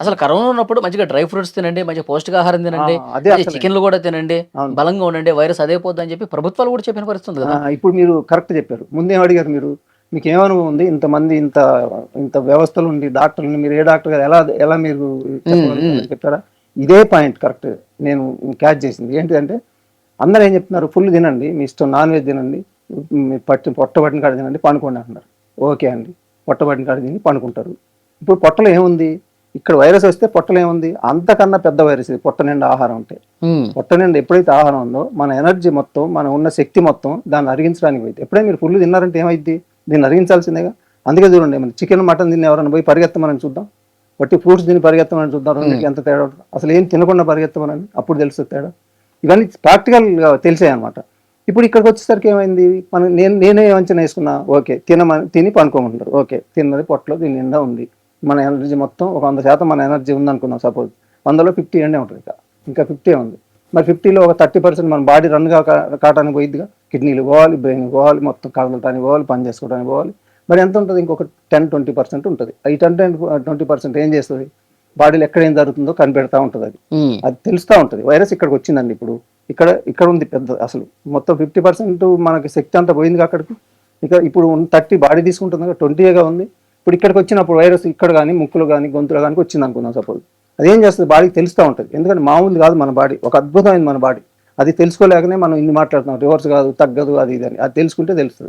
అసలు కరోనా ఉన్నప్పుడు మంచిగా డ్రై ఫ్రూట్స్ తినండి, మంచిగా పౌష్టికాహారం ఆ! తినండి, అదే మంచిగా అసలు. చికెన్‌లు గూడా తినండి, అవును. బలంగా ఉండండి, వైరస్ అదే పోద్దని చెప్పి ప్రభుత్వాలు గూడా చెప్పిన పరిస్థితి ఉంది ఆ! గదా! ఇప్పుడు మీరు కరెక్ట్ చెప్పారు. ముందేం అడిగారు మీరు? మీకేం అనుభవం ఉంది? ఇంతమంది ఇంత వ్యవస్థలుండి డాక్టర్‌లని మీరు ఏ డాక్టర్ గారు ఎలా ఎలా మీరు హ్మ్. హ్మ్. చెప్పగలుగుతారని చెప్పారా? ఇదే పాయింట్ కరెక్ట్ నేను క్యాచ్ చేసింది. ఏంటిదంటే అందరూ ఏం చెప్తున్నారు? ఫుల్ తినండి. మీ ఇష్టం నాన్ వెజ్ తినండి. మీ పొట్ట పట్టిన కాడ తినండి, పండుకోండి అంటున్నారు. ఓకే అండి. పొట్ట పట్టిన కాడ తిని పండుకుంటారు. ఇప్పుడు పొట్టలో ఏముంది? ఇక్కడ వైరస్ వస్తే పొట్టలో ఏముంది? అంతకన్నా పెద్ద వైరస్ ఇది పొట్ట నిండా ఆహారం ఉంటే. హ్మ్. పొట్ట నిండా ఎప్పుడైతే ఆహారం ఉందో మన ఎనర్జీ మొత్తం, మన ఉన్న శక్తి మొత్తం దాన్ని అరిగించడానికి పోయింది. ఎప్పుడైనా మీరు ఫుల్ తిన్నారంటే ఏమైద్ది? దీన్ని అరిగించాల్సిందేగా. అందుకే చూడండి మన చికెన్, మటన్ తిని ఎవరైనా పోయి పరిగెత్తమని చూద్దాం. వట్టి ఫ్రూట్స్ తిని పరిగెత్తమని చూద్దాం. హ్మ్. రెండిటికి ఎంత తేడా ఉంటదో. అసలు ఏం తినకుండా పరిగెత్తమనండి. అప్పుడు తెలుస్తది తేడా. ఇవన్నీ ప్రాక్టికల్‌గా తెలిసాయన్నమాట. ఇప్పుడు ఇక్కడికొచ్చేసరికి ఏమైంది? నేనే అంచనా ఏసుకున్నా. ఓకే. తిని పనుకోమంటారు. ఓకే. తిన్నది పొట్టలో దీని నిండా ఉంది. మన ఎనర్జీ మొత్తం ఒక 100% మన ఎనర్జీ ఉందనుకుందాం సపోజ్. 100లో 50 ఎండే ఉంటది ఇంకా. ఇంకా 50 ఉంది. మరి 50లో ఒక 30% మన బాడీ కావటానికి పోయిద్దిగా. కిడ్నీలు పోవాలి, బ్రెయిన్ పోవాలి, మొత్తం కదలటానికి పోవాలి, పని చేసుకోవడానికి పోవాలి. మరి ఎంత ఉంటది? ఇంకొక 10, 20% ఉంటది. ఈ 10, 20% ఏం చేస్తది? బాడీలో ఎక్కడ ఏం జరుగుతుందో కనిపెడతా ఉంటదది. హ్మ్. అది తెలుస్తా ఉంటది. వైరస్ ఇక్కడికొచ్చిందండి ఇప్పుడు. ఇక్కడ ఉంది పెద్ద అసలు. మొత్తం 50% మనకి శక్తి అంతా పోయిందిగా అక్కడికి. ఇక ఇప్పుడు 30 బాడీ తీసుకుంటుందిగా 20గా ఉంది. ఇప్పుడు ఇక్కడికొచ్చినప్పుడు వైరస్ ఇక్కడ గాని, ముక్కులో గాని, గొంతులో గాని వచ్చిందనుకుందాం సపోజ్. అదేం చేస్తది? బాడీకి తెలుస్తా ఉంటది. ఎందుకంటే మామూలుది కాదు మన బాడీ. ఒక అద్భుతమైనది మన బాడీ. అది తెలుసుకోలేకనే మనం ఇన్ని మాట్లాడుతున్నాం. రివర్స్ కాదు, తగ్గదు అది ఇది అని. అది తెలుసుకుంటే తెలుస్తది.